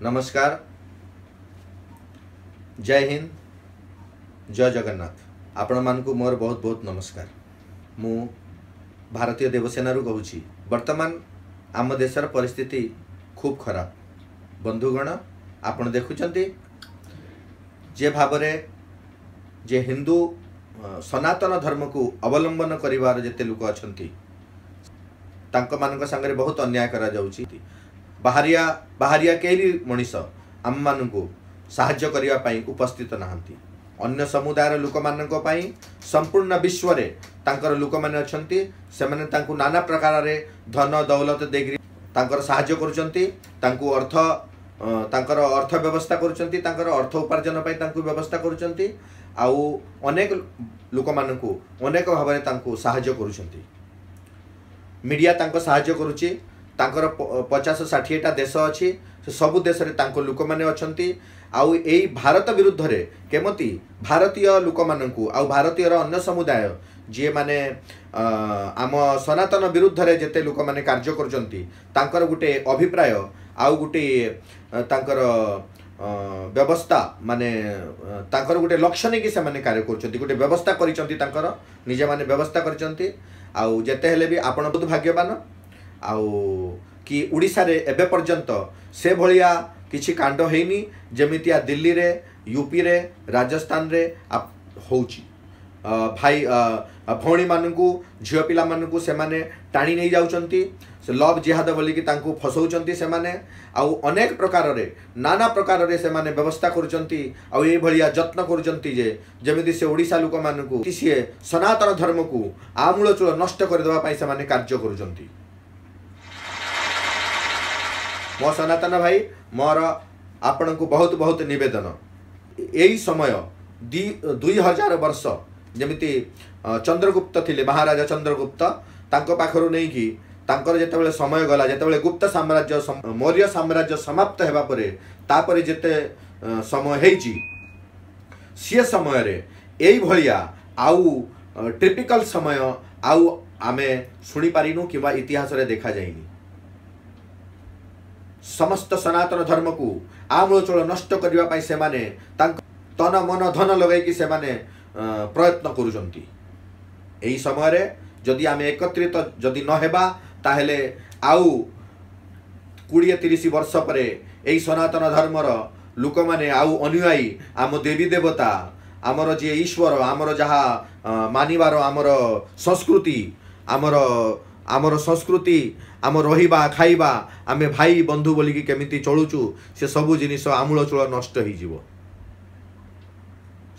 नमस्कार, जय हिंद, जय जगन्नाथ। आपण मानकु मोर बहुत बहुत नमस्कार। मु भारतीय देवसेना रु कहूची। वर्तमान आम देशर परिस्थिति खूब खराब। बंधुगण आपण देखुचंती जे भावरे जे हिंदू सनातन धर्म को अवलंबन करिवार जेते लोक अछंती तांको मानक संगे बहुत अन्याय करा जाउची। बाहरिया केही भी मनीष आम मानकु साहाय्य करिवा पई उपस्थित नाहंती। अन्य समुदायर लोक मानक पई संपूर्ण विश्व रे तांकर लोक माने अछंती। सेमाने तांकु नाना प्रकार रे धन दौलत देगिरी तांकर साहाय्य करूचंती। तांकु तांकर अर्थ व्यवस्था करूचंती। तांकर अर्थ उपार्जन पई तांकु व्यवस्था करूचंती। आउ अनेक लोक मानकु अनेक भाबरे तांकु साहाय्य करूचंती। मीडिया तांको साहाय्य करूची। तांकर 50-60टा देश अच्छी से सबु देश रे तांको लोक माने अछंती। आउ एई भारत विरुद्ध रे केमती भारतीय लोक मानकु आउ भारतीय अन्य समुदाय जे माने आम सनातन विरुद्ध रे जेते लोक माने कार्य करचंती तांकर गुटे अभिप्राय आउ गुटे तांकर व्यवस्था माने तांकर गुटे लक्ष्य नहीं कि से माने कार्य करचंती। गुटे व्यवस्था करिचंती तांकर निजे माने व्यवस्था करिचंती। आउ जेते हेले भी आपण बहुत भाग्यवान आउ कि उड़ीसा रे एबे पर्यंत से भलिया किछि कांड हेनी जेमितिया दिल्ली रे, यूपी रे, राजस्थान रे होउची। भाई भौणी मानकु झियो पिला मानकु से माने टाणी नहीं जाउचंती। से लव जिहाद बोली कि तांकु फसौचंती से माने। आउ अनेक प्रकार रे नाना प्रकार रे से माने व्यवस्था करूचंती। आउ ए भलिया यत्न करूचंती जे जेमिति से ओडिसा लोक मानकु किसिए सनातन धर्म को आमूल चूल नष्ट कर देबा पई से माने कार्य करूचंती। मो सनातन भाई मोर आपण को बहुत बहुत निवेदन यही समय 2000 वर्ष जमिति चंद्रगुप्त थिले महाराजा चंद्रगुप्त तांको पाखरु नै कि तांकर जेतेबेले समय गला जेतेबेले गुप्त साम्राज्य मौर्य साम्राज्य समाप्त हेबा परे तापरे जेते समय हेची से समय रे एई भलिया आउ टिपिकल समय आउ आमे सुनी पारिनु किबा इतिहास रे देखा जाइनी। समस्त सनातन धर्म को आमूलचूल नष्ट करने पाई से माने तन मन धन लगे कि से माने प्रयत्न करुचंती। एही समय रे जदि आमे एकत्रित जदि न हेबा ताहेले आउ 20-30 वर्ष परे एही सनातन धर्मर लोक माने आउ अनुयायी आम देवी देवता आमर जे ईश्वर आमर जहा मानिबार आमर संस्कृति आमर संस्कृति आम रहिबा खाइबा आमे भाई बंधु बोलिकी केमिति चलुचु से सबु जिनिस आमूलचूल नष्ट हो जीवो।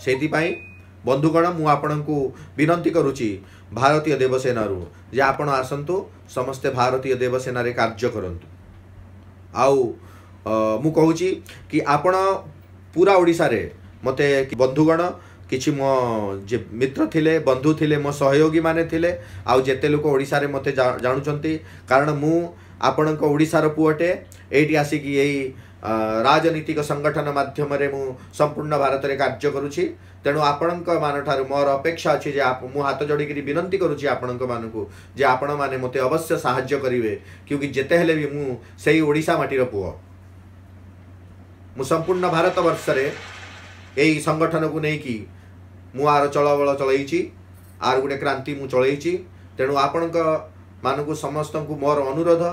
सेति पाई बंधुगण मु आपनकु विनंती करूची भारतीय देवसेना रु जे आपण आसंतु समस्ते भारतीय देवसेना रे कार्य करंतु। आउ मु कहूची कि आपण पूरा ओडिसा रे मते बंधुगण किछि मो जे मित्र थिले बंधु थिले मो सहयोगी माने थिले आउ जेते लोक ओडिसा रे मते जानुचंती कारण मु आपणक ओडिसार पुअटे एठी आसी कि एई राजनीतिक संगठन माध्यम रे मु संपूर्ण भारत रे कार्य करूची। तेणु आपणक मान ठारू मोर अपेक्षा अछि जे मु हाथ जोड़ी करी विनंती करूची आपणक मानकु जे आपण माने मते अवश्य सहाय्य करिवे क्योंकि जेते हेले भी मु सेई ओडिसा माटीर पुओ। मु संपूर्ण भारत वर्ष रे एई संगठन को नै कि मु आर चलबल चलैची आर गुटे क्रांति मु चलैची। तेणु आपणक मानकु समस्तंकु मोर अनुरोध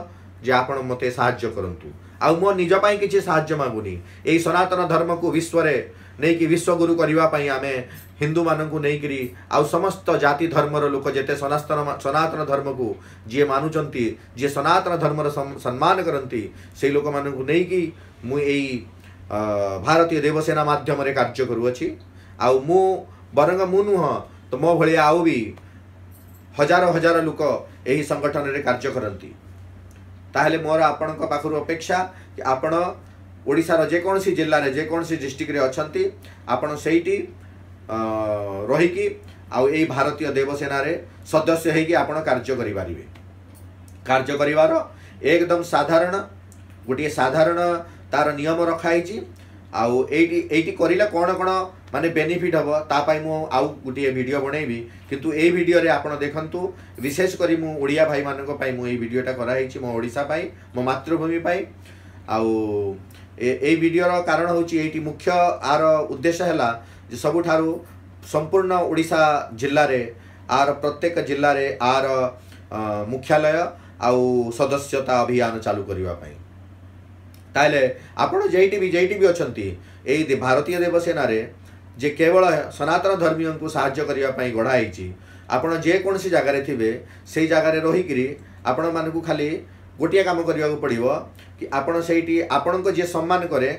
जे आपण मते सहाय्य करंतु। आउ मो निज पई किछि सहाय्य मागुनी एई सनातन धर्म को विश्व रे नै कि विश्व गुरु करिवा पई आमे हिंदू मानकु नै करी आउ समस्त जाति धर्मर लोक जेते सनातन धर्म को जे मानुचंती जे सनातन धर्मर सम्मान करंती सेई लोक मानकु नै कि मु एई भारतीय देवसेना माध्यम रे कार्य करूअछि। आउ मु बरंग मु नुह तो मो भलिया आउ भी हजार हजार लोक एही संगठन रे कार्य करंती। ताहेले मोर आपणक पाखरु अपेक्षा कि आपण ओडिसा रो जे कोनसी जिल्ला रे जे कोनसी डिस्ट्रिक्ट रे अछंती आपण सेठी रही कि आउ एही भारतीय देवसेना रे सदस्य हे कि आपण कार्य करि पारिबे। कार्य करिवार एकदम साधारण गोटे साधारण तार नियम रखाई आउ एटी करिला कोन कोन माने बेनिफिट हबो ता पाई मु आउ गुटिए वीडियो बनैबी किंतु ए वीडियो रे आपण देखंतु विशेष करी मु ओडिया भाई मानको पाई मु ए वीडियोटा करा हिची मो ओडिसा पाई मो मातृभूमि पाई आउ ए वीडियो कारण होची एटी मुख्य आर उद्देश्य है जे सबुठारु संपूर्ण ओडिशा जिल्ला रे आर प्रत्येक जिल्ला रे आर मुख्यालय आउ सदस्यता अभियान चालू करबा पई ताले आपण जेइटी भी अछंती एई भारतीय देवसेना रे जे केवल सनातन धर्मी को साहाय्य करबा पई गढ़ा आइची आपण जे कोनसी जगह रे थिबे सेई जगह रे रही करी आपण मानकु खाली गोटिया काम करबा को पड़िबो कि आपण सेइटी आपण को जे सम्मान करे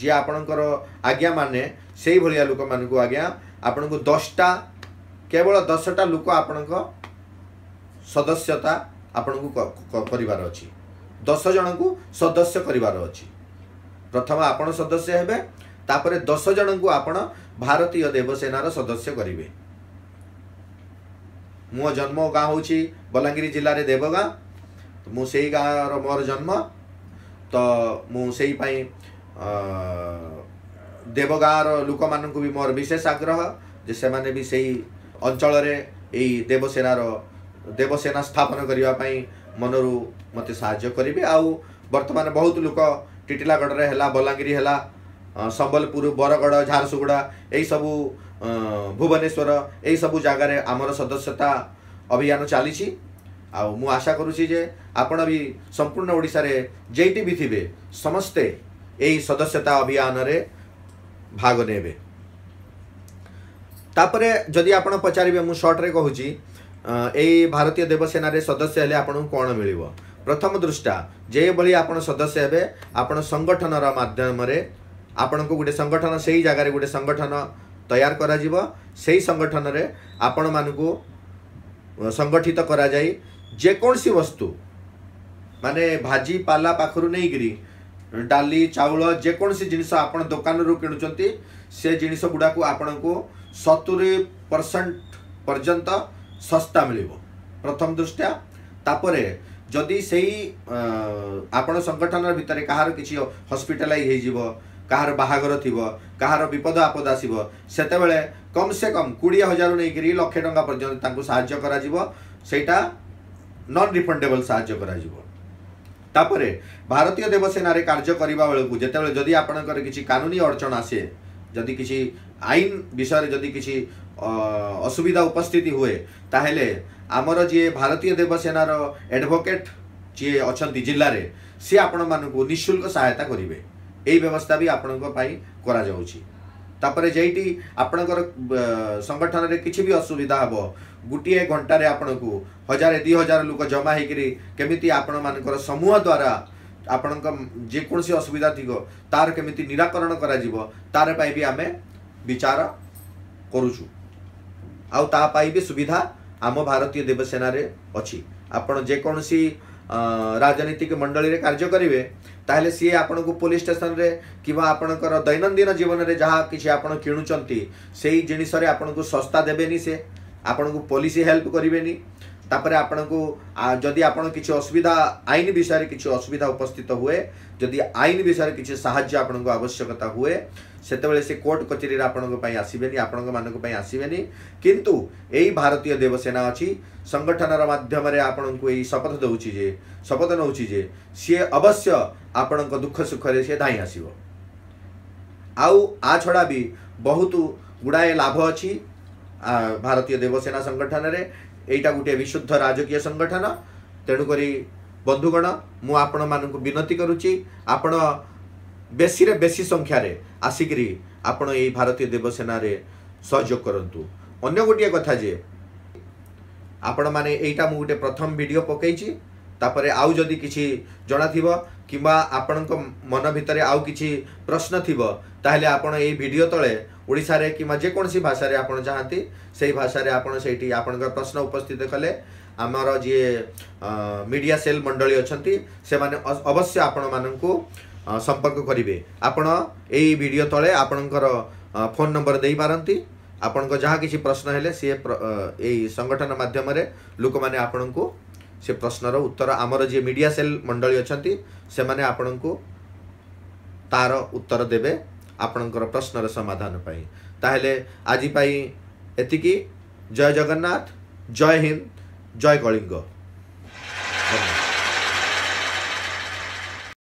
जे आपणकर आज्ञा माने सेई भलिया लोक मानकु आज्ञा आपण को 10टा केवल 10टा लोक आपण को सदस्यता आपण को परिवार अछि 10 जन को सदस्य परिवार अछि प्रथम आपण सदस्य हेबे तापरे 10 जन को आपण भारतीय देवसेनार सदस्य करिवे मो जन्म गाँ होची बलांगीर जिल्ला रे देवगाँ तो मु सेई गाँ रो मोर जन्म तो मु सेई पई देवगाँ रो लोक मानकु भी मोर विशेष आग्रह जे से माने भी सेई अंचल रे एई देवसेना स्थापन करबा पई मनरु मते सहाय्य करिवे आउ वर्तमान बहुत लोक टिटिलागढ़ रे हला बलांगीर हला संबलपुर बरगढ़ झारसुगुड़ा यही सबू भुवनेश्वर यही सबू जगार आमर सदस्यता अभियान चली मु आशा करुच्ची जे आपण भी संपूर्ण ओडिशा रे जेटी भी थिबे समस्ते यही सदस्यता अभियान रे भाग नेबे तापरे जदि आपण पचारिबे मु शॉर्ट रे कहूची एई भारतीय देवसेना रे सदस्य हेले आपण कोन मिलिबो प्रथम दृष्टा जे बळी आपण सदस्य हेबे आपण संगठन रा माध्यम रे आपण को गोटे संगठन से ही जगार गोटे संगठन तैयार करा जीवो सेही संगठन रे आपण मानकु संगठित करा जाई जे कोनसी वस्तु माने भाजी पाला पाखरु नै गिरी डाली चाउल जे कोनसी जिनिस आपण दुकान रु किणुचंती से जिनिस गुडा को आपण को 70% पर्यंत सस्ता मिलिबो प्रथम दृष्टया तापरे जदि सेही आपण संगठन भितर कहार किछि हॉस्पिटलाइज हे जीवो कहार बाहागर थिबो कहार विपद आपद आसीबो सेते बेले कम से कम 20,000 नै गिरी लाख टंका पर्यंत तांको सहाय्य करा जीवो सेटा नॉन रिफंडेबल सहाय्य करा जीवो तापरे भारतीय देवसेना रे कार्य करिबा बेले को जेते बेले जदि आपणकर किछि कानूनी अड़चन आसे जदि किछि आईन विषय रे जदि किछि असुविधा उपस्थिति हुए ताहेले आमर जे भारतीय देवसेना रो एडवोकेट जे अछंती जिल्ला रे से आपण मानकु निशुल्क सहायता करिवे एई व्यवस्था भी आपणको पाई करा जाउची तापरे जेइटी आपणकर संगठन रे किछि भी असुविधा हबो गुटिए घंटा रे आपणको 1000-2000 लोक जमा हेकरी केमिति आपण मानकर समूह द्वारा आपणक जे कोनसी असुविधा थिगो तार केमिति निराकरण करा जीवो तार पाई भी आमे विचार करूछु आउ ता पाई भी सुविधा आम भारतीय देवसेना रे अछि आपण जे कोनसी राजनीतिक मंडली रे कार्य करिवे ताहले सी आपण को पुलिस स्टेशन रे किबा आपणकर दैनंदिन जीवन रे जहा किछि आपण किणुचंती सेही जिनिस रे आपण को सस्ता देबेनी से आपण को पॉलिसी हेल्प करिवेनी तापरे आपण को जदि आपण किछि असुविधा आईन विषय रे किछि असुविधा उपस्थित हुए जदि आईन विषय रे किछि सहाय्य आपण को आवश्यकता हुए सेते बेले से कोर्ट कचेरी रे आपण को पई आसीबेनी आपण को मान को पई आसीबेनी किंतु एई भारतीय देवसेना अछि संगठन रा माध्यम रे आपण को एई शपथ दउची जे शपथ नउची जे से अवश्य आपण को दुख सुख रे से धाई आसीबो आउ आ छडा भी बहुत गुडाए लाभ अछि भारतीय देवसेना संगठन रे एटा गुटे विशुद्ध राजकीय संगठन तेणु करी बंधुगण मु आपण मानकु विनती करूची आपण बेसी रे बेसी संख्या रे आसिकरी आपण एई भारतीय देवसेना रे सहयोग करंतु अन्य गोटिया कथा जे आपण माने एटा मु गुटे प्रथम वीडियो पकेइची तापरे आउ जदि किछि जणा थिबो किबा आपणको मन भितरे आउ किछि प्रश्न थिबो ताहले आपण एई वीडियो तळे ओडिसा रे किबा जे कोनसी भाषा रे आपण चाहंती सेही भाषा रे आपण सेठी आपणकर प्रश्न उपस्थित कले आमर जे मीडिया सेल मंडली अछंती से माने अवश्य आपण माननकु संपर्क करिवे आपण एई वीडियो तळे आपणकर फोन नंबर देई पारंती आपणको जहा किछि प्रश्न हेले से एई संगठन माध्यम रे लोक माने आपणको से प्रश्नर उत्तर आमर जे मीडिया सेल मंडली अछंती से माने आपणको तार उत्तर देबे आपणकर प्रश्नर समाधान पाई ताहेले आजि पाई एतिकी जय जगन्नाथ जय हिंद जय कलिंग।